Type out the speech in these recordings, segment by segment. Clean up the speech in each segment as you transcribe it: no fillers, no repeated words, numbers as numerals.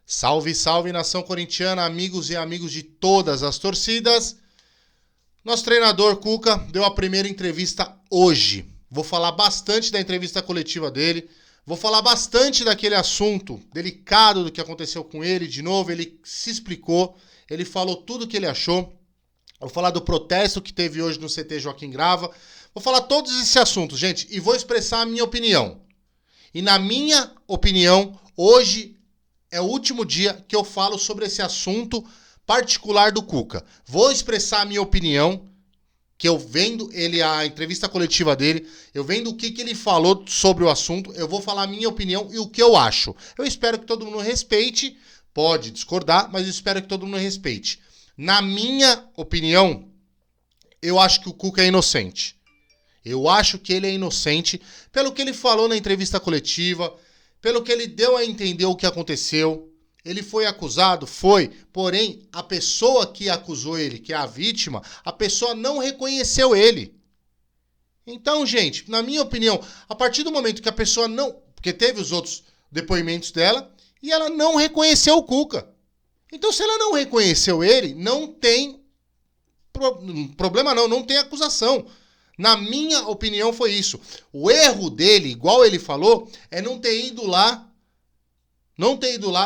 Salve, salve, nação corintiana, amigos e amigos de todas as torcidas. Nosso treinador Cuca deu a primeira entrevista hoje. Vou falar bastante da entrevista coletiva dele. Vou falar bastante daquele assunto delicado do que aconteceu com ele. De novo, ele se explicou. Ele falou tudo o que ele achou. Vou falar do protesto que teve hoje no CT Joaquim Grava. Vou falar todos esses assuntos, gente. E vou expressar a minha opinião. E na minha opinião, hoje é o último dia que eu falo sobre esse assunto particular do Cuca. Vou expressar a minha opinião, que eu vendo a entrevista coletiva dele, eu vendo o que ele falou sobre o assunto, eu vou falar a minha opinião e o que eu acho. Eu espero que todo mundo respeite, pode discordar, mas eu espero que todo mundo respeite. Na minha opinião, eu acho que o Cuca é inocente. Eu acho que ele é inocente pelo que ele falou na entrevista coletiva, pelo que ele deu a entender o que aconteceu. Ele foi acusado? Foi. Porém, a pessoa que acusou ele, que é a vítima, a pessoa não reconheceu ele. Então, gente, na minha opinião, a partir do momento que a pessoa não... Porque teve os outros depoimentos dela e ela não reconheceu o Cuca. Então, se ela não reconheceu ele, não tem problema não tem acusação. Na minha opinião, foi isso. O erro dele, igual ele falou, é não ter ido lá,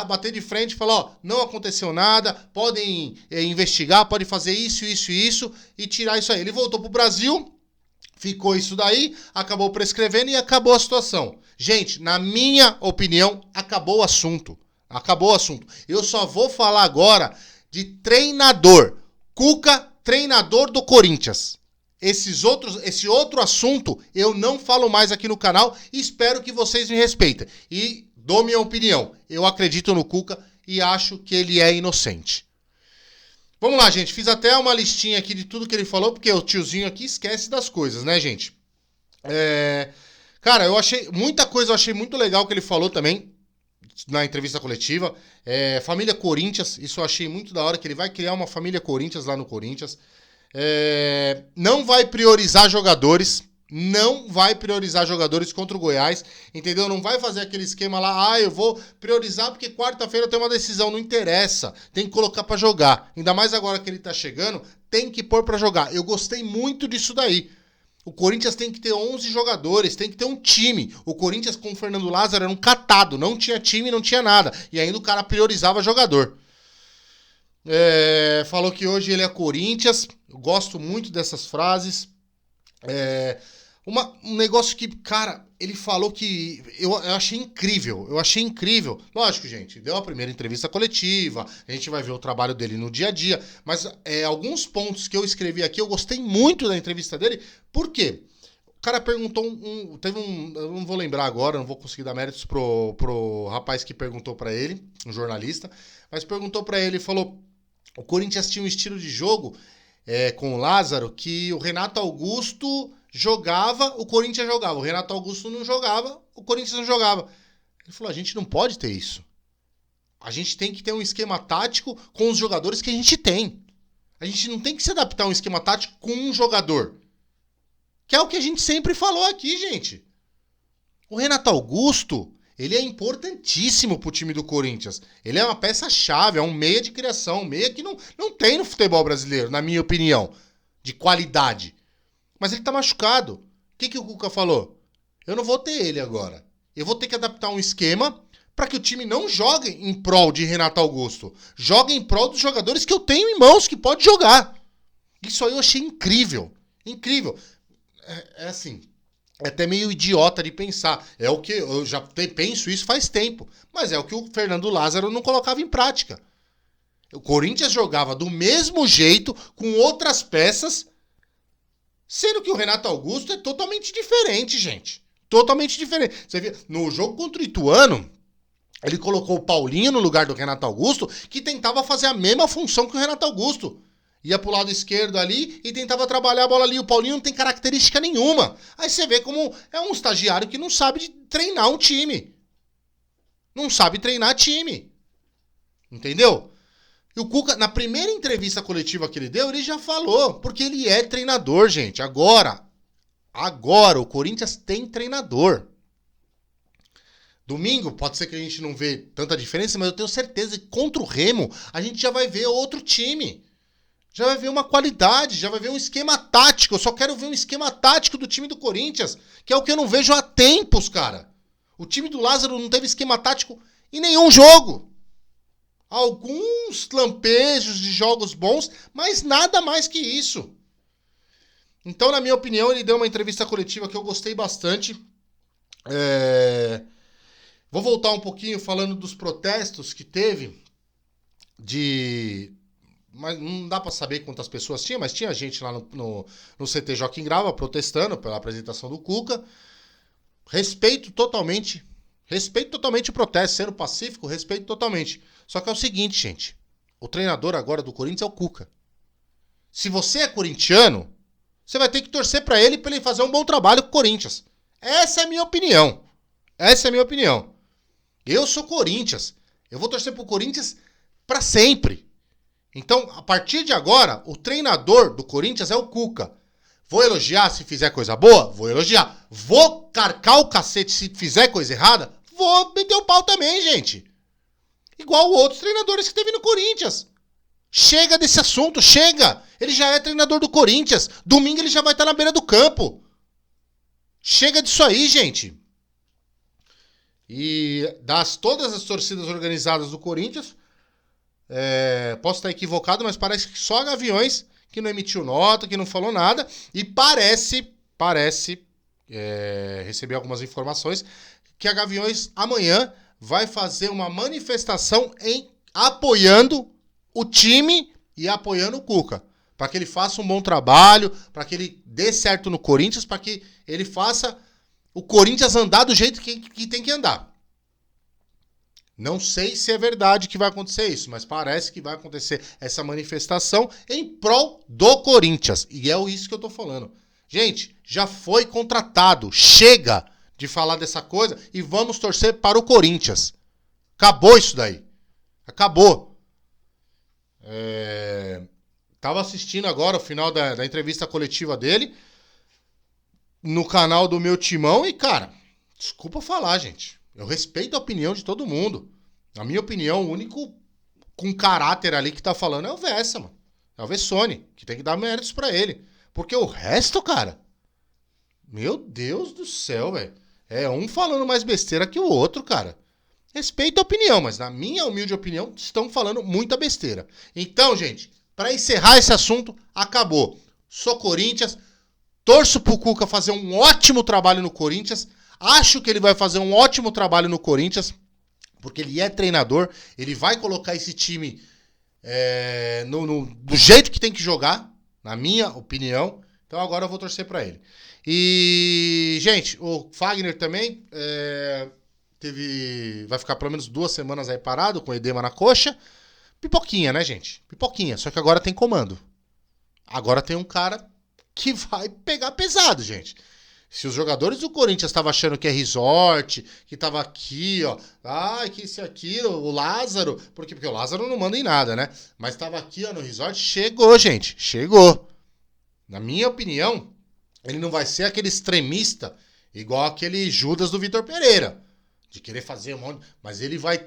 bater de frente e falar, ó, não aconteceu nada, podem investigar, podem fazer isso e tirar isso aí. Ele voltou pro Brasil, ficou isso daí, acabou prescrevendo e acabou a situação. Gente, na minha opinião, acabou o assunto. Acabou o assunto. Eu só vou falar agora de treinador. Cuca, treinador do Corinthians. Esse outro assunto eu não falo mais aqui no canal e espero que vocês me respeitem. E dou minha opinião. Eu acredito no Cuca e acho que ele é inocente. Vamos lá, gente. Fiz até uma listinha aqui de tudo que ele falou, porque o tiozinho aqui esquece das coisas, né, gente? Cara, muita coisa eu achei muito legal que ele falou também na entrevista coletiva. Família Corinthians, isso eu achei muito da hora, que ele vai criar uma família Corinthians lá no Corinthians. Não vai priorizar jogadores. Não vai priorizar jogadores contra o Goiás, entendeu? Não vai fazer aquele esquema lá, eu vou priorizar porque quarta-feira tem uma decisão, não interessa, tem que colocar pra jogar. Ainda mais agora que ele tá chegando, tem que pôr pra jogar. Eu gostei muito disso daí. O Corinthians tem que ter 11 jogadores, tem que ter um time. O Corinthians com o Fernando Lázaro era um catado, não tinha time, não tinha nada. E ainda o cara priorizava jogador. Falou que hoje ele é Corinthians, eu gosto muito dessas frases. Um negócio que, cara, ele falou que eu achei incrível. Lógico, gente, deu a primeira entrevista coletiva, a gente vai ver o trabalho dele no dia a dia, mas alguns pontos que eu escrevi aqui, eu gostei muito da entrevista dele. Por quê? O cara perguntou eu não vou lembrar agora, não vou conseguir dar méritos pro rapaz que perguntou pra ele, um jornalista, mas perguntou pra ele e falou, o Corinthians tinha um estilo de jogo com o Lázaro que o Renato Augusto jogava, o Corinthians jogava. O Renato Augusto não jogava, o Corinthians não jogava. Ele falou, a gente não pode ter isso. A gente tem que ter um esquema tático com os jogadores que a gente tem. A gente não tem que se adaptar a um esquema tático com um jogador. Que é o que a gente sempre falou aqui, gente. O Renato Augusto, ele é importantíssimo pro time do Corinthians. Ele é uma peça-chave, é um meia de criação, um meia que não tem no futebol brasileiro, na minha opinião, de qualidade. Mas ele tá machucado. O que o Cuca falou? Eu não vou ter ele agora. Eu vou ter que adaptar um esquema para que o time não jogue em prol de Renato Augusto. Jogue em prol dos jogadores que eu tenho em mãos, que pode jogar. Isso aí eu achei incrível. Incrível. Assim, é até meio idiota de pensar. É o que eu já penso isso faz tempo. Mas é o que o Fernando Lázaro não colocava em prática. O Corinthians jogava do mesmo jeito, com outras peças, sendo que o Renato Augusto é totalmente diferente, gente. Totalmente diferente. Você vê, no jogo contra o Ituano, ele colocou o Paulinho no lugar do Renato Augusto, que tentava fazer a mesma função que o Renato Augusto. Ia pro lado esquerdo ali e tentava trabalhar a bola ali. O Paulinho não tem característica nenhuma. Aí você vê como é um estagiário que não sabe treinar um time. Não sabe treinar time. Entendeu? E o Cuca, na primeira entrevista coletiva que ele deu, ele já falou, porque ele é treinador, gente. Agora, o Corinthians tem treinador. Domingo, pode ser que a gente não vê tanta diferença, mas eu tenho certeza que contra o Remo, a gente já vai ver outro time. Já vai ver uma qualidade, já vai ver um esquema tático. Eu só quero ver um esquema tático do time do Corinthians, que é o que eu não vejo há tempos, cara. O time do Lázaro não teve esquema tático em nenhum jogo. Alguns lampejos de jogos bons, mas nada mais que isso. Então, na minha opinião, ele deu uma entrevista coletiva que eu gostei bastante. Vou voltar um pouquinho falando dos protestos que teve Mas não dá pra saber quantas pessoas tinha, mas tinha gente lá no CT Joaquim Grava protestando pela apresentação do Cuca. Respeito totalmente o protesto, sendo pacífico, respeito totalmente. Só que é o seguinte, gente, o treinador agora do Corinthians é o Cuca. Se você é corintiano, você vai ter que torcer pra ele fazer um bom trabalho com o Corinthians. Essa é a minha opinião. Eu sou Corinthians. Eu vou torcer pro Corinthians pra sempre. Então, a partir de agora, o treinador do Corinthians é o Cuca. Vou elogiar se fizer coisa boa? Vou elogiar. Vou carcar o cacete se fizer coisa errada? Vou meter o pau também, gente. Igual outros treinadores que teve no Corinthians. Chega desse assunto, chega. Ele já é treinador do Corinthians. Domingo ele já vai estar na beira do campo. Chega disso aí, gente. E todas as torcidas organizadas do Corinthians, posso estar equivocado, mas parece que só a Gaviões que não emitiu nota, que não falou nada, e parece, receber algumas informações, que a Gaviões amanhã vai fazer uma manifestação apoiando o time e apoiando o Cuca, para que ele faça um bom trabalho, para que ele dê certo no Corinthians, para que ele faça o Corinthians andar do jeito que tem que andar. Não sei se é verdade que vai acontecer isso, mas parece que vai acontecer essa manifestação em prol do Corinthians. E é isso que eu tô falando. Gente, já foi contratado. Chega de falar dessa coisa e vamos torcer para o Corinthians. Acabou isso daí. Acabou. Tava assistindo agora o final da entrevista coletiva dele no canal do meu timão e, cara, desculpa falar, gente. Eu respeito a opinião de todo mundo. Na minha opinião, o único com caráter ali que tá falando é o Vessa, mano. É o Vessone, que tem que dar méritos pra ele. Porque o resto, cara... Meu Deus do céu, velho. É um falando mais besteira que o outro, cara. Respeito a opinião, mas na minha humilde opinião, estão falando muita besteira. Então, gente, pra encerrar esse assunto, acabou. Sou Corinthians, torço pro Cuca fazer um ótimo trabalho no Corinthians. Acho que ele vai fazer um ótimo trabalho no Corinthians, porque ele é treinador, ele vai colocar esse time do jeito que tem que jogar, na minha opinião. Então agora eu vou torcer pra ele. E, gente, o Fagner também vai ficar pelo menos 2 semanas aí parado, com edema na coxa. Pipoquinha, né, gente? Pipoquinha, só que agora tem comando. Agora tem um cara que vai pegar pesado, gente. Se os jogadores do Corinthians estavam achando que é resort, que tava aqui, ó, que isso e aquilo, o Lázaro, porque o Lázaro não manda em nada, né? Mas tava aqui, ó, no resort, chegou, gente, chegou. Na minha opinião, ele não vai ser aquele extremista igual aquele Judas do Vitor Pereira, de querer fazer um monte, mas ele vai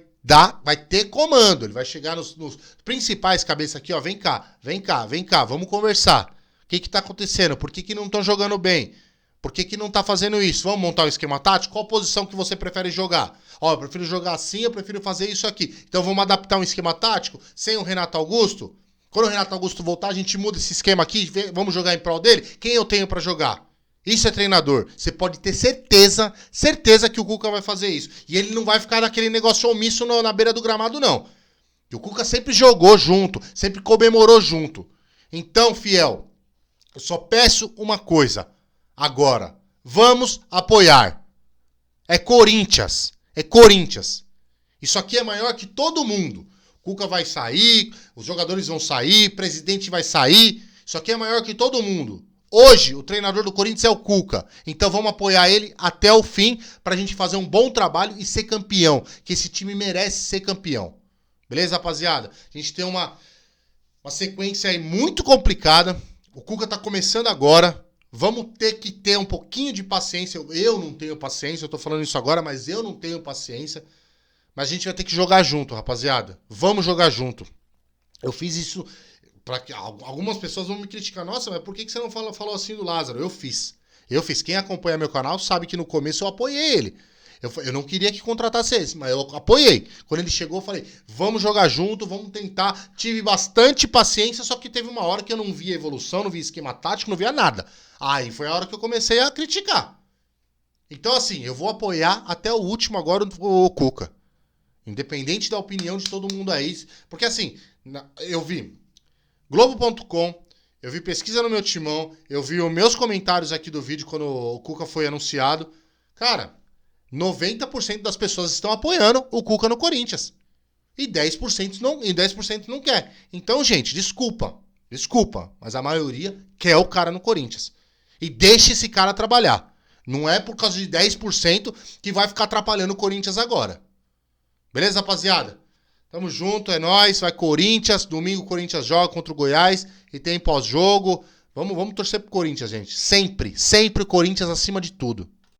ter comando, ele vai chegar nos principais cabeças aqui, ó, vem cá, vamos conversar. O que tá acontecendo? Por que não estão jogando bem? Por que não tá fazendo isso? Vamos montar um esquema tático? Qual posição que você prefere jogar? Ó, eu prefiro jogar assim, eu prefiro fazer isso aqui. Então vamos adaptar um esquema tático sem o Renato Augusto? Quando o Renato Augusto voltar, a gente muda esse esquema aqui, vamos jogar em prol dele? Quem eu tenho pra jogar? Isso é treinador. Você pode ter certeza que o Cuca vai fazer isso. E ele não vai ficar naquele negócio omisso na beira do gramado, não. E o Cuca sempre jogou junto, sempre comemorou junto. Então, fiel, eu só peço uma coisa. Agora, vamos apoiar. É Corinthians. Isso aqui é maior que todo mundo. O Cuca vai sair, os jogadores vão sair, o presidente vai sair. Isso aqui é maior que todo mundo. Hoje, o treinador do Corinthians é o Cuca. Então vamos apoiar ele até o fim pra gente fazer um bom trabalho e ser campeão. Que esse time merece ser campeão. Beleza, rapaziada? A gente tem uma sequência aí muito complicada. O Cuca tá começando agora. Vamos ter que ter um pouquinho de paciência. Eu não tenho paciência, eu tô falando isso agora, mas eu não tenho paciência. Mas a gente vai ter que jogar junto, rapaziada. Vamos jogar junto. Eu fiz isso... Algumas pessoas vão me criticar. Nossa, mas por que você não falou assim do Lázaro? Eu fiz. Quem acompanha meu canal sabe que no começo eu apoiei ele. Eu não queria que contratasse esse, mas eu apoiei. Quando ele chegou, eu falei, vamos jogar junto, vamos tentar. Tive bastante paciência, só que teve uma hora que eu não via evolução, não via esquema tático, não via nada. Aí foi a hora que eu comecei a criticar. Então, assim, eu vou apoiar até o último agora o Cuca. Independente da opinião de todo mundo aí. Porque, assim, eu vi Globo.com, eu vi pesquisa no meu timão, eu vi os meus comentários aqui do vídeo quando o Cuca foi anunciado. Cara, 90% das pessoas estão apoiando o Cuca no Corinthians. E 10% não quer. Então, gente, desculpa, mas a maioria quer o cara no Corinthians. E deixa esse cara trabalhar. Não é por causa de 10% que vai ficar atrapalhando o Corinthians agora. Beleza, rapaziada? Tamo junto, é nóis, vai Corinthians. Domingo o Corinthians joga contra o Goiás e tem pós-jogo. Vamos torcer pro Corinthians, gente. Sempre o Corinthians acima de tudo.